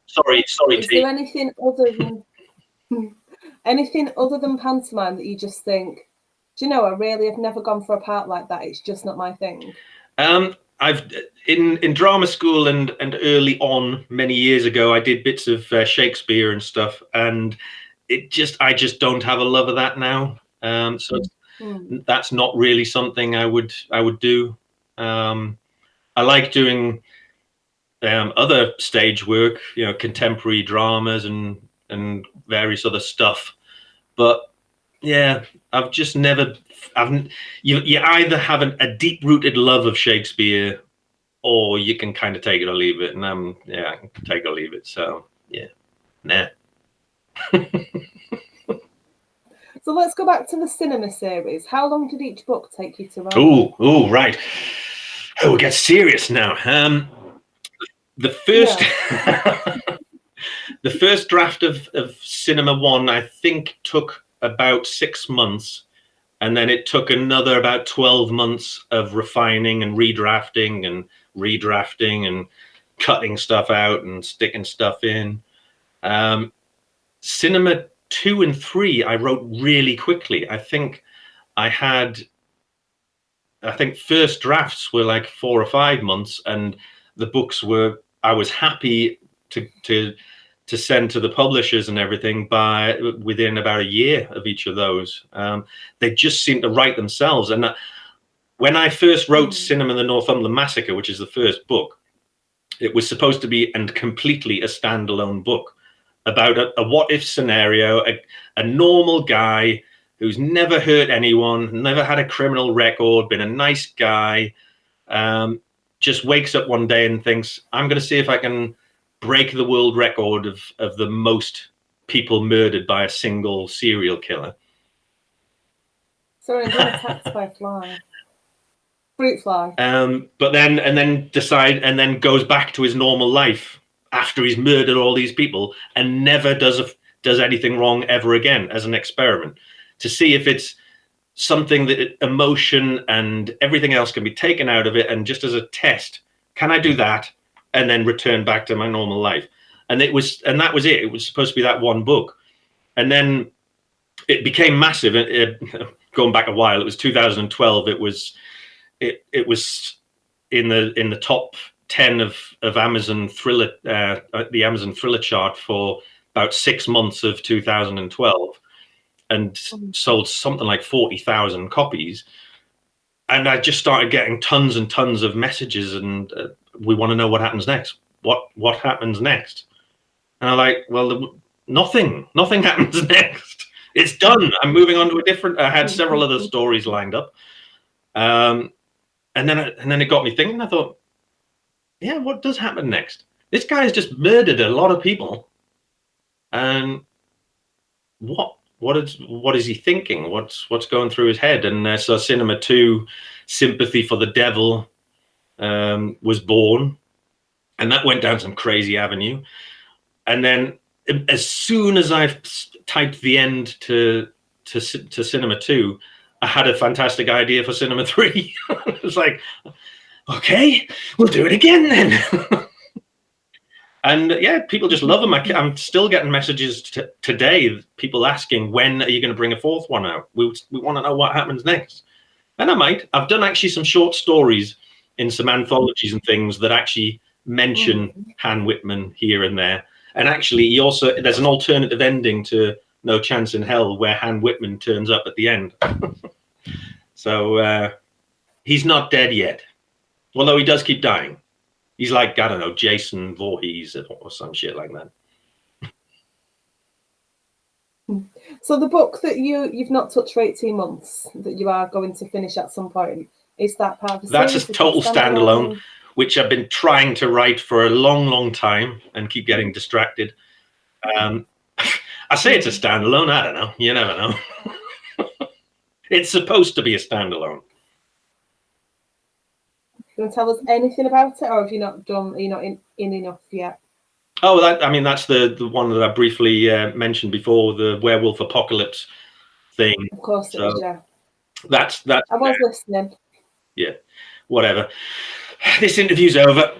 Sorry, Is T. there anything other than pantomime that you just think, do you know, I've never gone for a part like that. It's just not my thing. I've in drama school and early on many years ago, I did bits of Shakespeare and stuff, and I just don't have a love of that now. So that's not really something I would do. I like doing other stage work, contemporary dramas and various other stuff, but yeah, I've just never. You either have a deep rooted love of Shakespeare, or you can kind of take it or leave it, and I can take it or leave it. So yeah, nah. So let's go back to the cinema series. How long did each book take you to write? Oh, right. Oh, it gets serious now. The first, the first draft of Cinema 1, I think, took about 6 months, and then it took another about 12 months of refining and redrafting and cutting stuff out and sticking stuff in. Cinema 2 and 3, I wrote really quickly. I think first drafts were like 4 or 5 months, and the books I was happy to send to the publishers and everything within about a year of each of those. They just seemed to write themselves. And when I first wrote Cinema the Northumberland Massacre, which is the first book, it was supposed to be completely a standalone book about a what-if scenario, a normal guy who's never hurt anyone, never had a criminal record, been a nice guy, just wakes up one day and thinks, I'm going to see if I can break the world record of the most people murdered by a single serial killer. Sorry, I'm being attacked by a fly. Fruit fly. But then goes back to his normal life after he's murdered all these people and never does anything wrong ever again as an experiment, to see if it's something that emotion and everything else can be taken out of it, and just as a test, can I do that and then return back to my normal life? And that was it. It was supposed to be that one book, and then it became massive. Going back a while, it was 2012. It was in the top 10 of Amazon thriller, the Amazon thriller chart for about 6 months of 2012, and sold something like 40,000 copies. And I just started getting tons and tons of messages, and we want to know what happens next. What happens next? And I'm like, well, nothing happens next. It's done. I'm moving on to a different. I had several other stories lined up, and then it got me thinking. I thought, yeah, what does happen next? This guy's just murdered a lot of people, and what is he thinking? What's going through his head? And so Cinema 2, Sympathy for the Devil, was born, and that went down some crazy avenue. And then as soon as I typed the end to Cinema 2, I had a fantastic idea for Cinema 3. It was like, okay, we'll do it again then. And yeah, people just love them. I'm still getting messages today, people asking, when are you going to bring a fourth one out? We want to know what happens next. And I might. I've done actually some short stories in some anthologies and things that actually mention Han Whitman here and there. And actually, there's an alternative ending to No Chance in Hell where Han Whitman turns up at the end. So he's not dead yet, although he does keep dying. He's like, I don't know, Jason Voorhees or some shit like that. So the book that you've not touched for 18 months, that you are going to finish at some point, is that part of the series? That's a total standalone, which I've been trying to write for a long time and keep getting distracted. I say it's a standalone. I don't know. You never know. It's supposed to be a standalone. You want to tell us anything about it, or have you not done? Are you not in enough yet? Oh, that's the one that I briefly mentioned before, the werewolf apocalypse thing. Of course, it is. Yeah, that's. I was listening. Yeah, whatever. This interview's over.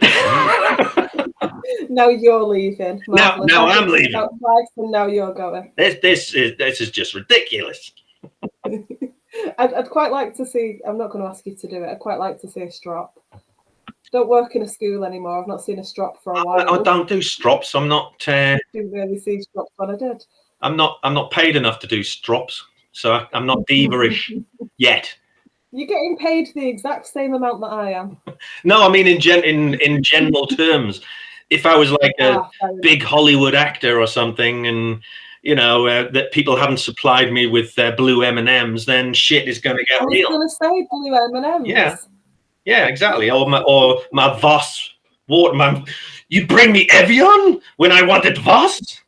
Now you're leaving. Now I'm leaving. And now you're going. This is just ridiculous. I'd quite like to see. I'm not going to ask you to do it. I'd quite like to see a strop. Don't work in a school anymore. I've not seen a strop for a while. I don't do strops. I'm not. I didn't really see strops when I did. I'm not paid enough to do strops, so I'm not diva-ish yet. You're getting paid the exact same amount that I am. No, I mean in general terms. If I was like a big Hollywood actor or something, and that people haven't supplied me with their blue M&Ms, then shit is going to get real. I was going to say blue M&Ms. Yeah, exactly. Or my Voss water. You bring me Evian when I wanted Voss?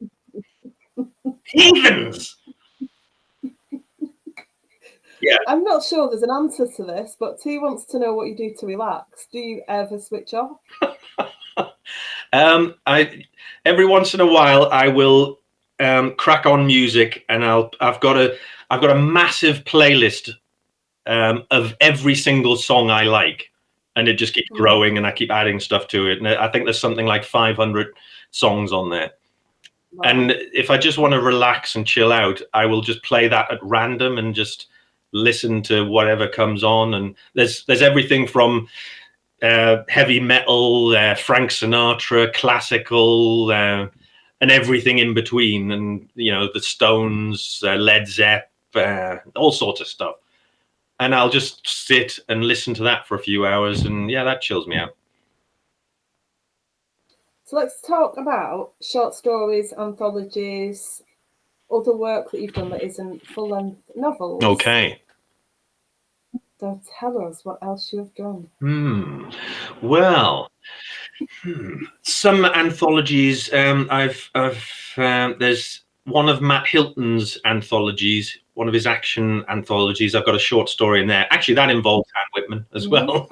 Heathens. Yeah. I'm not sure there's an answer to this, but T wants to know what you do to relax. Do you ever switch off? Every once in a while I will crack on music, and I've got a massive playlist of every single song I like, and it just keeps growing, and I keep adding stuff to it. And I think there's something like 500 songs on there. Wow. And if I just want to relax and chill out, I will just play that at random and just listen to whatever comes on. And there's everything from heavy metal, Frank Sinatra, classical, and everything in between, and the Stones, Led Zepp, all sorts of stuff. And I'll just sit and listen to that for a few hours, and yeah, that chills me out. So let's talk about short stories, anthologies, other work that you've done that isn't full-length novels. Okay. So tell us what else you've done. Well, some anthologies. I've there's one of Matt Hilton's anthologies, one of his action anthologies. I've got a short story in there. Actually, that involves Han Whitman as well.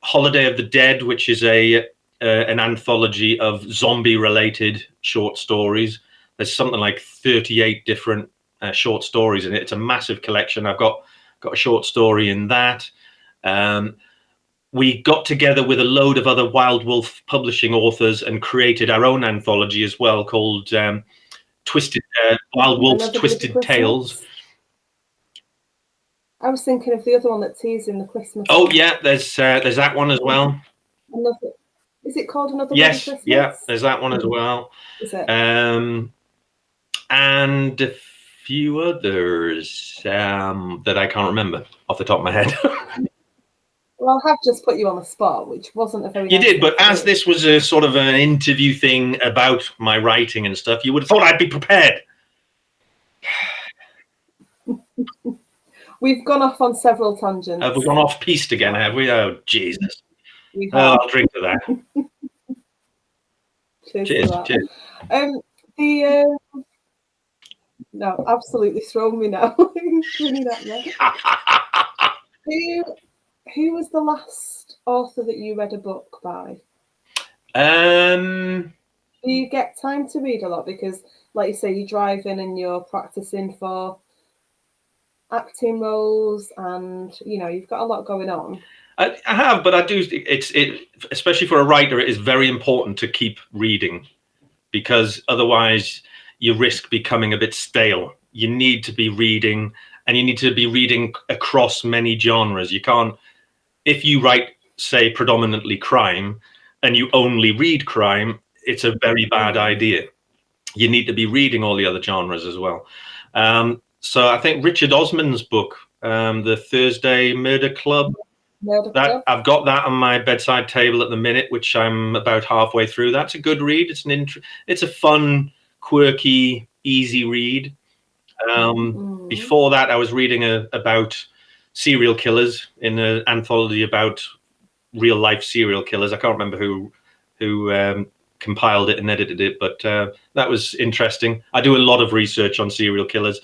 Holiday of the Dead, which is a an anthology of zombie-related short stories. There's something like 38 different short stories in it. It's a massive collection. I've got a short story in that. We got together with a load of other Wild Wolf publishing authors and created our own anthology as well, called Wild Wolf's Twisted Tales. I was thinking of the other one that's teasing the Christmas. Oh yeah, there's that one as well. Is it called Another Yes, Bloody Christmas? yeah, there's that one as well. Is it? And a few others that I can't remember off the top of my head. Well, I have just put you on the spot, which wasn't a very. You did, but as this was a sort of an interview thing about my writing and stuff, you would have thought I'd be prepared. We've gone off on several tangents. Have we gone off piste again, have we? Oh, Jesus. I'll drink to that. Cheers. Cheers. No, absolutely thrown me now. Grinning at me. Who was the last author that you read a book by? Do you get time to read a lot? Because, like you say, you're driving and you're practicing for acting roles, and you've got a lot going on. I have, but I do. It especially for a writer, it is very important to keep reading, because otherwise you risk becoming a bit stale. You need to be reading, and you need to be reading across many genres. You can't, if you write, say, predominantly crime, and you only read crime, it's a very bad idea. You need to be reading all the other genres as well. So I think Richard Osman's book, The Thursday Murder Club, I've got that on my bedside table at the minute, which I'm about halfway through. That's a good read. It's a fun, quirky, easy read. Before that, I was reading about serial killers in an anthology about real life serial killers. I can't remember who compiled it and edited it, but that was interesting. I do a lot of research on serial killers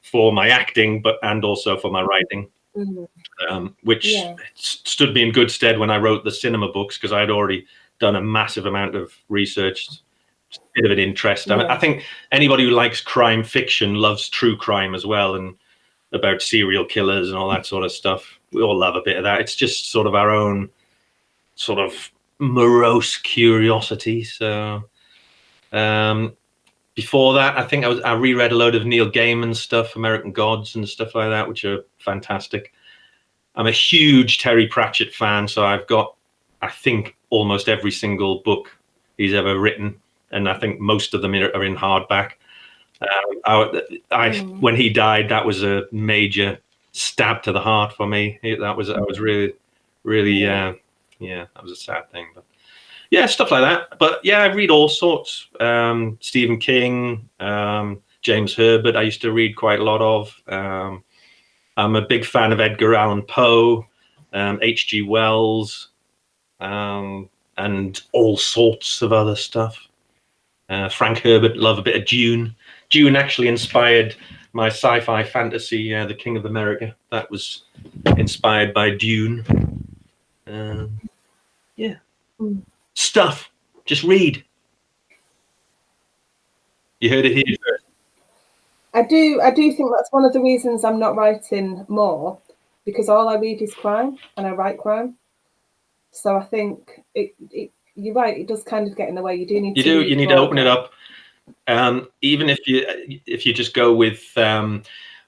for my acting, and also for my writing. Which stood me in good stead when I wrote the cinema books, because I'd already done a massive amount of research. It's a bit of an interest. I think anybody who likes crime fiction loves true crime as well, and about serial killers and all that sort of stuff. We all love a bit of that. It's just sort of our own sort of morose curiosity. So before that, I think I reread a load of Neil Gaiman stuff, American Gods and stuff like that, which are fantastic. I'm a huge Terry Pratchett fan, so I've got, I think, almost every single book he's ever written, and I think most of them are in hardback. When he died, that was a major stab to the heart for me. I was really, that was a sad thing. But yeah, stuff like that. But yeah, I read all sorts. Stephen King, James Herbert, I used to read quite a lot of. I'm a big fan of Edgar Allan Poe, H.G. Wells, and all sorts of other stuff. Frank Herbert, love a bit of Dune. Dune actually inspired my sci-fi fantasy, The King of America. That was inspired by Dune. Stuff. Just read. You heard it here first. I do think that's one of the reasons I'm not writing more, because all I read is crime and I write crime. So I think you're right, it does kind of get in the way. You need to open it up. Even if you just go with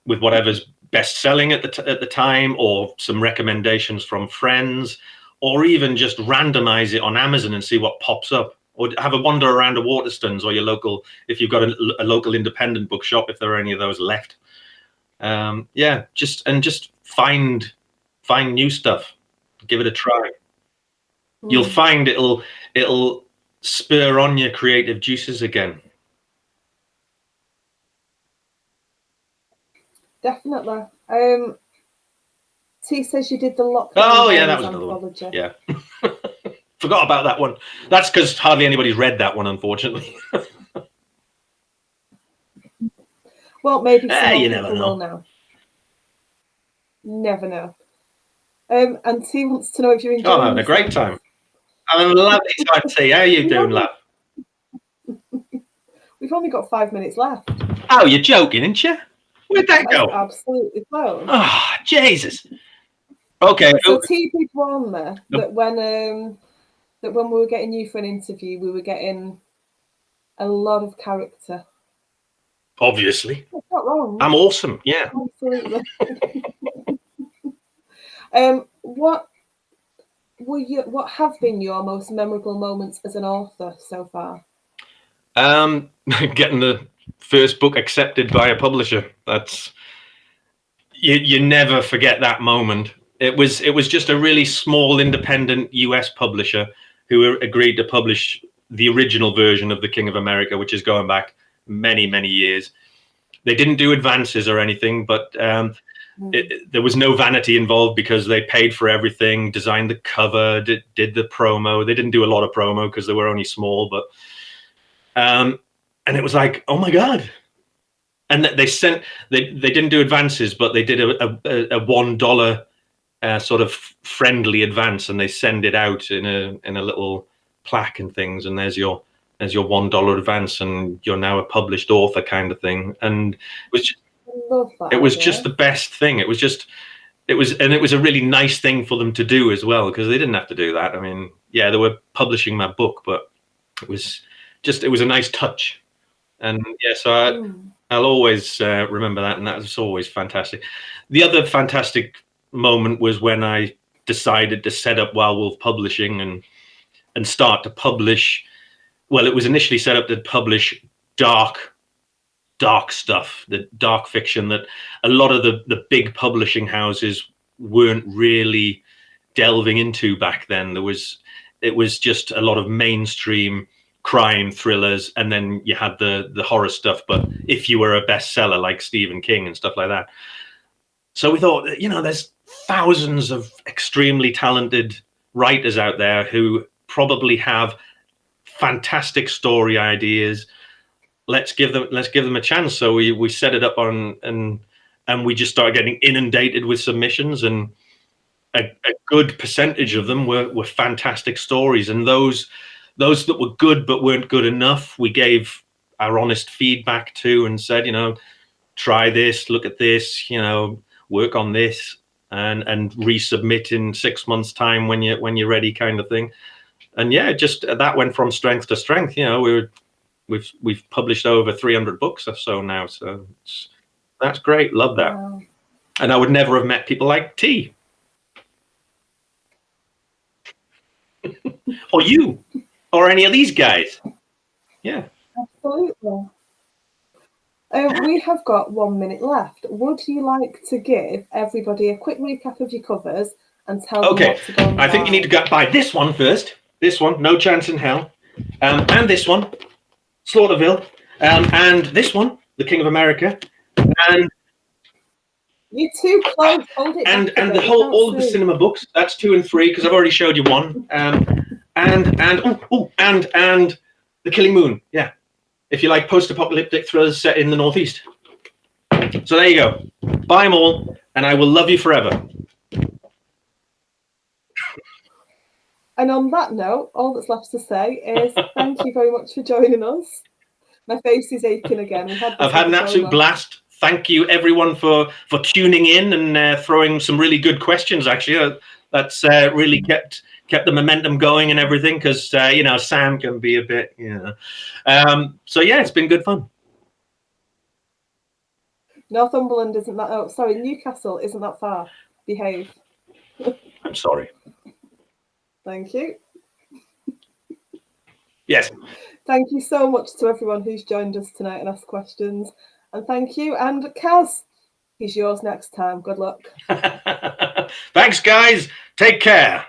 whatever's best selling at the time, or some recommendations from friends, or even just randomize it on Amazon and see what pops up. Or have a wander around a Waterstones or your local, if you've got a local independent bookshop, if there are any of those left. Just find new stuff. Give it a try. You'll find it'll spur on your creative juices again. Definitely. T says you did the lockdown. Oh yeah, that was another one. Yeah. Forgot about that one. That's because hardly anybody's read that one, unfortunately. Well, maybe you never know. Will now. Never know. And T wants to know if you're enjoying. I'm having a great time. I'm lovely to see. How are you doing, love? We've only got 5 minutes left. Oh, you're joking, aren't you? Where'd that go? Absolutely flown. Oh, Jesus. Okay. So T did warn me that when we were getting you for an interview, we were getting a lot of character. Obviously. That's not wrong. I'm awesome. Yeah. Absolutely. What have been your most memorable moments as an author so far? Getting the first book accepted by a publisher. That's you never forget that moment. It was just a really small independent US publisher who agreed to publish the original version of The King of America, which is going back many, many years. They didn't do advances or anything, but there was no vanity involved because they paid for everything, designed the cover, did the promo. They didn't do a lot of promo because they were only small, but and it was like, oh my God. And they didn't do advances, but they did a $1 sort of friendly advance, and they send it out in a little plaque and things, and there's your $1 advance, and you're now a published author kind of thing. And it was just the best thing. It was a really nice thing for them to do as well, because they didn't have to do that. I mean, yeah, they were publishing my book, but it was a nice touch. And yeah, so I'll always remember that, and that was always fantastic. The other fantastic moment was when I decided to set up Wild Wolf Publishing and start to publish. Well, it was initially set up to publish dark stuff, the dark fiction that a lot of the big publishing houses weren't really delving into back then. It was just a lot of mainstream crime thrillers, and then you had the horror stuff, but if you were a bestseller like Stephen King and stuff like that. So we thought, there's thousands of extremely talented writers out there who probably have fantastic story ideas. Let's give them a chance. So we set it up and we just started getting inundated with submissions, and a good percentage of them were fantastic stories. And those that were good but weren't good enough, we gave our honest feedback to and said, try this, look at this, work on this, and resubmit in 6 months' time when you're ready, kind of thing. And yeah, just that went from strength to strength. We've published over 300 books or so now, so that's great. Love that. Wow. And I would never have met people like T. Or you, or any of these guys. Yeah. Absolutely. We have got 1 minute left. Would you like to give everybody a quick recap of your covers and tell them what to go on? I think you need to buy this one first. This one, No Chance in Hell. And this one, Slaughterville. And this one, The King of America. And you're too close. Hold it and all of the cinema books. That's 2 and 3 because I've already showed you one. And The Killing Moon. Yeah, if you like post-apocalyptic thrillers set in the Northeast. So there you go. Buy them all, and I will love you forever. And on that note, all that's left to say is thank you very much for joining us. My face is aching again. I've had an absolute blast. Thank you, everyone, for tuning in and throwing some really good questions. Actually, that's really kept the momentum going and everything, because Sam can be a bit, so yeah, it's been good fun. Northumberland isn't that. Oh, sorry, Newcastle isn't that far. Behave. I'm sorry. Thank you. Yes. Thank you so much to everyone who's joined us tonight and asked questions. And thank you. And Kaz, he's yours next time. Good luck. Thanks, guys. Take care.